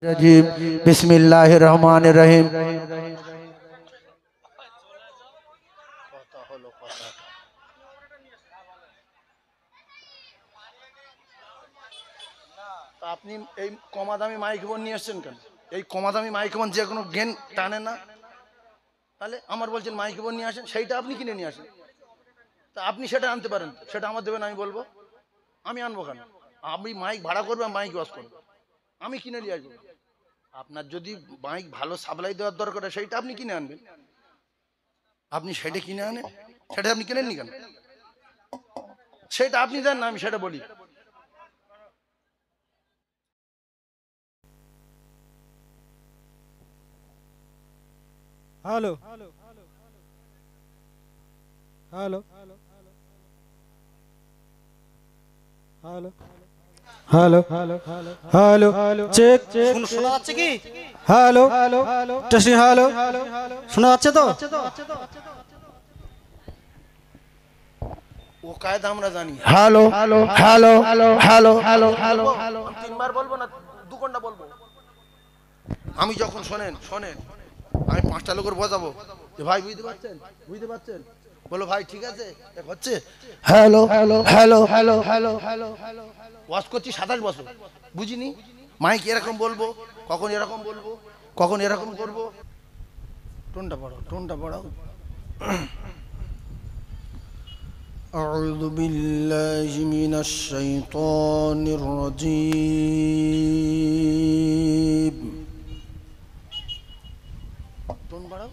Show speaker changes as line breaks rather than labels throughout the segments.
रजीम बिस्मिल्लाहिर रहमानिर रहीम।
আপনি এই কমা দামি মাইক্রোফোন নিয়ে আসছেন কেন? এই কমা দামি মাইক্রোফোন যে কোনো গেন টানে না, তাহলে আমার বলছেন মাইক্রোফোন নিয়ে আসেন, সেইটা আপনি কিনে নিয়ে আসেন। তা আপনি সেটা আনতে পারেন, সেটা আমার দেবেন, আমি বলবো আমি আনবো কেন? আমি মাইক ভাড়া করবো, মাইক ওয়াশ করবো, আমি কিনে নিয়ে আসবো। আপনার যদি মাইক ভালো সাপ্লাই দেওয়ার দরকার হয় সেইটা আপনি কিনে আনবেন। আপনি সেটা কিনে আনেন, সেটা আপনি কিনেননি কেন? সেটা আপনি দেন না, আমি সেটা বলি।
Hello hello hello hello hello check
শোনা যাচ্ছে কি?
हेलो टेस्टिंग हेलो শোনা যাচ্ছে তো?
ও কায়দা আমরা জানি। Hello hello hello hello hello hello hello তিনবার বলবো না, দু ঘন্টা বলবো। আমি যখন শোনেন শোনেন, আমি 5টা লোকের বোঝাবো যে ভাই বুঝতে পারছেন, বুঝতে পারছেন, বলো ভাই ঠিক আছে হচ্ছে। Hello hello hello hello hello hello hello wash করছি 27 বছর, বুঝিনি মাইক এরকম বলবো, কখন এরকম বলবো, কখন এরকম করবো। টোনটা পড়াও, টোনটা পড়াও। أعوذ بالله من الشيطان الرجيم। টোন বাড়াও,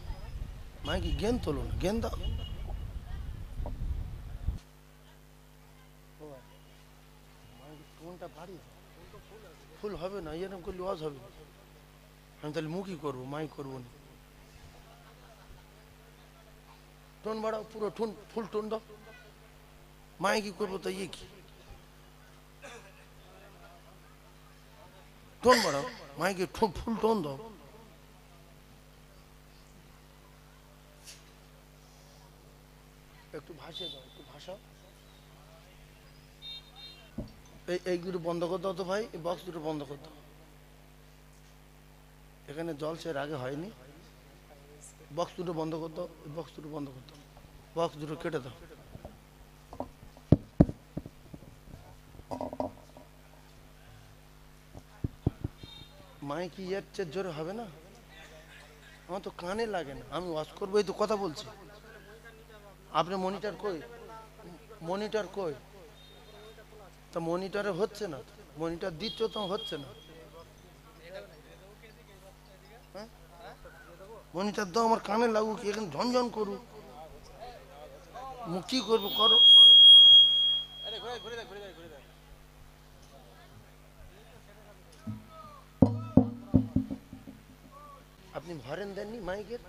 মাইকে জ্ঞান তোলো না, জ্ঞান দাও। টোনটা বাড়িয়ে ফুল হবে না, এরকম করলে ওয়াজ হবে। আমি তাহলে মুখই করবো, মাইক করবো না। টোন বাড়াও, পুরো টোন ফুল টোন দাও। মাইকি করবো তো ইয়ে কি? টোন বাড়াও, মাইকে ফুল টোন দাও। একটু ভাসিয়ে দাও, একটু ভাসাও। এইগুলো বন্ধ করে দাও তো ভাই, এই বক্স দুটো বন্ধ করে দাও। এখানে জল সে আগে হয়নি, বক্স দুটো বন্ধ করে দাও, এই বক্স দুটো বন্ধ করে দাও, বক্স দুটো কেটে দাও। মাইকি এর চেয়ে জোরে হবে না, আমার তো কানে লাগে না, আমি ওয়াশ করবো, এই তো কথা বলছি। আপনি মনিটর কই, মনিটর কই? তা মনিটরে হচ্ছে না, মনিটর দিচ্ছ তো হচ্ছে না। মনিটর দাও, আমার কানে লাগুক, এখানে ঝনঝন করুক, কি করবো করো। আপনি হরেন দেননি মাইকের,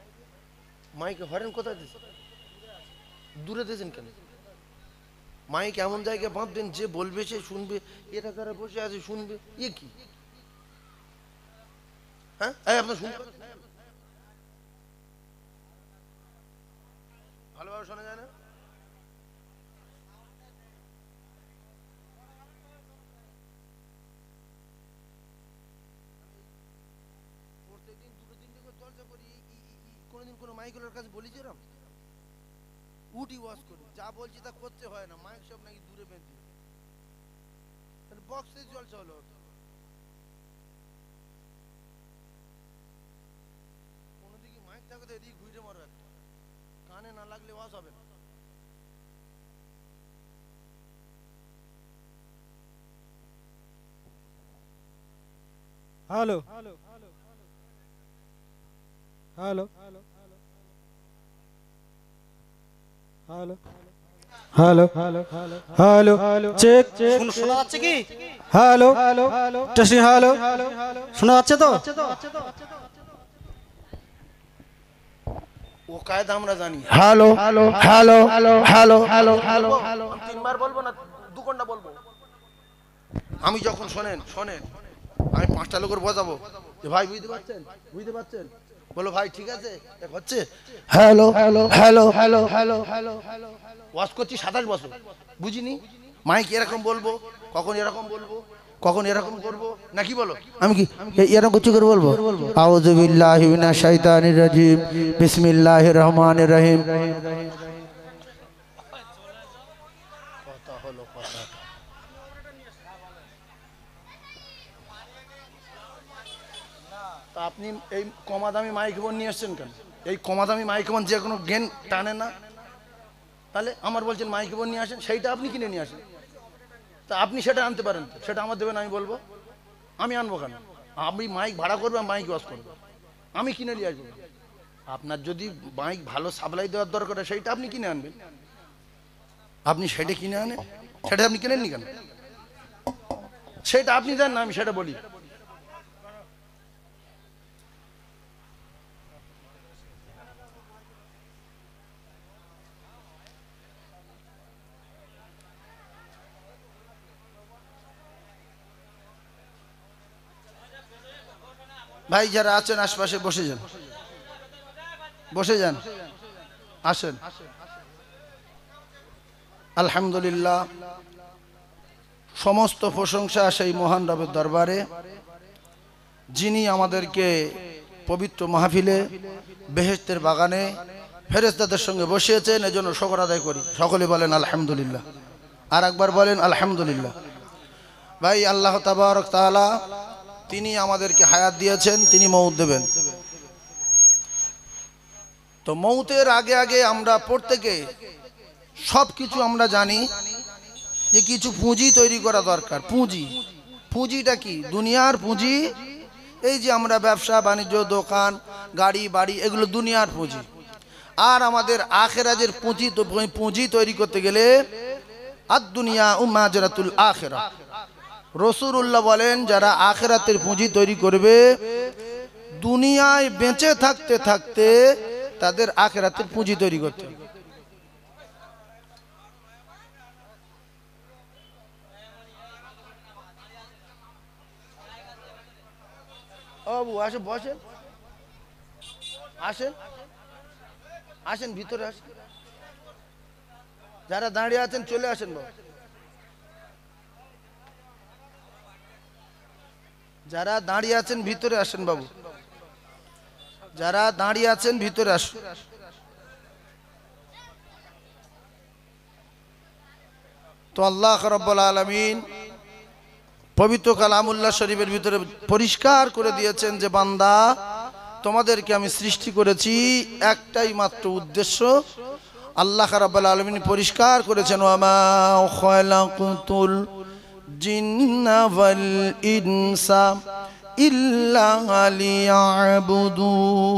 মাইকে হরেন কোথায় দিয়েছেন? দূরে দিয়েছেন কেন? মাইক এমন জায়গায় বাঁধবেন যে বলবে সে শুনবে। এরা তারা বসে আছে শুনবে, ইয়ে কি? হ্যাঁ আপনার শুনবে, ভালোভাবে শোনা যায় না। প্রত্যেকদিন দুটো তিনটে করে জলসা করি, কোনোদিন কোনো মাইকের কাছে বলি যে এরম উঠি ওয়াশ করি, যা বলছি তা করতে হয় না, মাইক সব নাকি দূরে বেঁধে বক্সে জলসা হলো। কোনো দিকে মাইক থাকে তো এদিকে ঘুরে মারো একটা, কানে না লাগলে ওয়াশ হবে না।
Hello hello hello hello hello check
শোনা যাচ্ছে কি?
हेलो टेस्टिंग हेलो শোনা যাচ্ছে তো?
ও কায়দা আমরা জানি। Hello hello hello hello hello hello hello তিনবার বলবো না, দু ঘন্টা বলবো। আমি যখন শোনেন শোনেন, আমি 5টা লোকের বোঝাবো যে ভাই বুঝতে পারছেন, বুঝতে পারছেন, বলো ভাই ঠিক আছে হচ্ছে। Hello hello hello hello hello hello hello wash করছি 27 বছর, বুঝিনি মাইক এরকম বলবো, কখন এরকম বলবো, কখন এরকম করব নাকি বলো?
আমি কি এরকম কিছু করে বলবো? আউযু বিল্লাহি মিনাশ শাইতানির রাজিম, বিসমিল্লাহির রহমানির রহিম।
কথা হলো কথা। তা আপনি এই কমা দামি মাইক্রোফোন নিয়ে এসছেন কেন? এই কমা দামি মাইক্রোফোন যে কোনো গেন টানে না, তাহলে আমার বলছেন মাইক্রোফোন নিয়ে আসেন, সেইটা আপনি কিনে নিয়ে আসেন। তা আপনি সেটা আনতে পারেন, সেটা আমার দেবেন, আমি বলবো। আমি আনবো কেন? আমি মাইক ভাড়া করবো, মাইক ওয়াশ করবো, আমি কিনে নিয়ে আসবো। আপনার যদি মাইক ভালো সাপ্লাই দেওয়ার দরকার হয় সেইটা আপনি কিনে আনবেন। আপনি সেটা কিনে আনেন, সেটা আপনি কিনেননি কেন? সেটা আপনি দেন না, আমি সেটা বলি। ভাই যারা আছেন আশপাশে বসে যান, বসে যান, আসেন। আলহামদুলিল্লাহ, সমস্ত প্রশংসা সেই মহান রবের দরবারে, যিনি আমাদেরকে পবিত্র মাহফিলে বেহেশতের বাগানে ফেরেশতাদের সঙ্গে বসিয়েছেন। এজন্য শুকর আদায় করি। সকলে বলেন আলহামদুলিল্লাহ। আর একবার বলেন আলহামদুলিল্লাহ। ভাই আল্লাহ তাবারক তাআলা তিনি আমাদেরকে হায়াত দিয়েছেন, তিনি মউত দেবেন। তো মউতের আগে আগে আমরা প্রত্যেকে সব কিছু আমরা জানি যে কিছু পুঁজি তৈরি করা দরকার। পুঁজিটা কি? দুনিয়ার পুঁজি। এই যে আমরা ব্যবসা বাণিজ্য, দোকান, গাড়ি বাড়ি, এগুলো দুনিয়ার পুঁজি। আর আমাদের আখিরাতের পুঁজি তৈরি করতে গেলে আদ দুনিয়া উম্মাজরাতুল আখিরা। রাসূলুল্লাহ বলেন, যারা আখিরাতের পুঁজি তৈরি করবে, দুনিয়ায় বেঁচে থাকতে থাকতে তাদের আখিরাতের পুঁজি তৈরি করতে হবে। বাবু আসেন, বসেন, আসেন, আসেন, ভিতরে আসেন। যারা দাঁড়িয়ে আছেন চলে আসেন বাবু। যারা দাঁড়িয়ে আছেন ভিতরে আসেন বাবু। যারা দাঁড়িয়ে আছেন ভিতরে আসুন। তো আল্লাহ রাব্বুল আলামিন পবিত্র কালামুল্লাহ শরীফের ভিতরে পরিষ্কার করে দিয়েছেন যে, বান্দা, তোমাদেরকে আমি সৃষ্টি করেছি একটাই মাত্র উদ্দেশ্য। আল্লাহ রাব্বুল আলামিন পরিষ্কার করেছেন, ওয়ামা খালাকুতুল জিন্না ওয়াল ইনসা ইল্লা লিয়াবুদুন।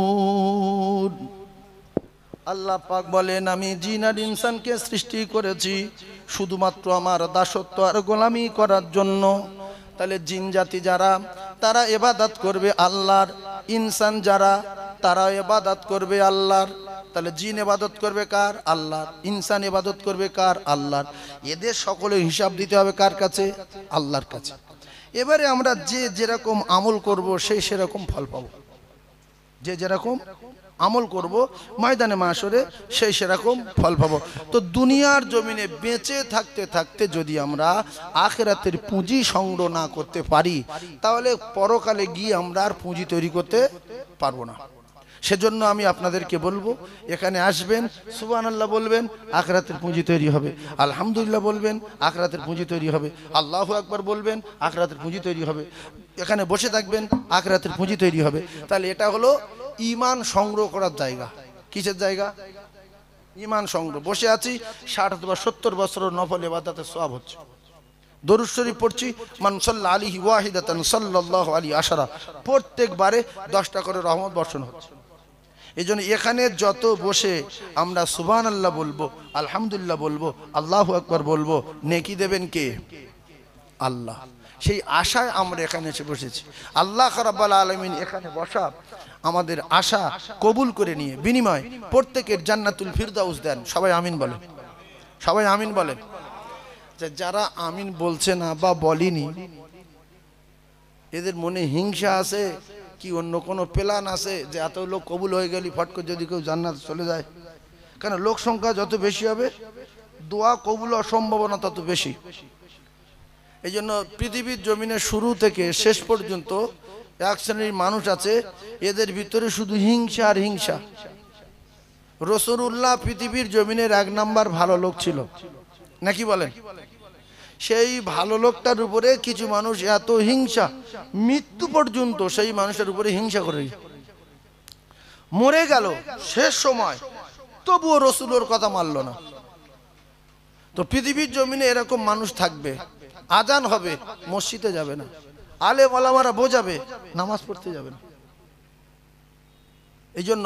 আল্লাহ পাক বলেন, আমি জিন আর ইনসানকে সৃষ্টি করেছি শুধুমাত্র আমার দাসত্ব আর গোলামি করার জন্য। তাহলে জিন জাতি যারা, তারা ইবাদত করবে আল্লাহর। ইনসান যারা, তারা ইবাদত করবে আল্লাহর। তাহলে জিন ইবাদত করবে কার? আল্লাহর। ইনসান ইবাদত করবে কার? আল্লাহর। এদের সকলে হিসাব দিতে হবে কার কাছে? আল্লাহর কাছে। এবারে আমরা যে যেরকম আমল করব সেই সেরকম ফল পাবো। যে যেরকম আমল করব ময়দানে মাশরে সেই সেরকম ফল পাবো। তো দুনিয়ার জমিনে বেঁচে থাকতে থাকতে যদি আমরা আখিরাতের পুঁজি সংগ্রহ না করতে পারি, তাহলে পরকালে গিয়ে আমরা আর পুঁজি তৈরি করতে পারবো না। সেজন্য আমি আপনাদেরকে বলবো, এখানে আসবেন, সুবহানাল্লাহ বলবেন, আখিরাতের পুঁজি তৈরি হবে। আলহামদুলিল্লাহ বলবেন, আখিরাতের পুঁজি তৈরি হবে। আল্লাহু আকবার বলবেন, আখিরাতের পুঁজি তৈরি হবে। এখানে বসে থাকবেন, আখিরাতের পুঁজি তৈরি হবে। তাহলে এটা হলো ঈমান সংগ্রহ করার জায়গা। কিসের জায়গা? ঈমান সংগ্রহ। বসে আছি 60 অথবা 70 বছর নফল ইবাদতের সওয়াব হচ্ছে। দরুদ শরীফ পড়ছি, মান সাল্লা আলাইহি ওয়াহিদাতান সাল্লাল্লাহু আলাইহি আশারা, প্রত্যেকবারে 10টা করে রহমত বর্ষণ হচ্ছে। এইজন্য এখানে যত বসে আমরা সুবহানাল্লাহ বলবো, আলহামদুলিল্লাহ বলবো, আল্লাহু আকবার বলবো, নেকি দেবেন কে? আল্লাহ। সেই আশায় আমরা এখানে এসে বসেছি। আল্লাহ রাব্বুল আলামিন এখানে বসা আমাদের আশা কবুল করে নিয়ে বিনিময় প্রত্যেকের জান্নাতুল ফিরদাউস দেন। সবাই আমিন বলেন, সবাই আমিন বলেন। যারা আমিন বলছে না বা বলেনি, এদের মনে হিংসা আছে কি অন্য কোনো প্ল্যান আছে যে এত লোক কবুল হয়ে গেলি ফট করে যদি কেউ জান্নাত চলে যায়? কেন, লোক সংখ্যা যত বেশি হবে দোয়া কবুল হওয়ার সম্ভাবনা তত বেশি। এই জন্য পৃথিবীর জমিনের শুরু থেকে শেষ পর্যন্ত এক শ্রেণীর মানুষ আছে, এদের ভিতরে শুধু হিংসা আর হিংসা। রাসূলুল্লাহ পৃথিবীর জমিনের 1 নাম্বার ভালো লোক ছিল, নাকি বলেন? সেই ভালো লোকটার উপরে কিছু মানুষ এত হিংসা, মৃত্যু পর্যন্ত সেই মানুষের উপরে হিংসা করে মরে গেল শেষ সময়, তবুও রাসূলের কথা মানল না। তো পৃথিবীর জমিনে এরকম মানুষ থাকবে, আজান হবে মসজিদে যাবে না, আলেম ওলামারা বোঝাবে নামাজ পড়তে যাবে না। এই জন্য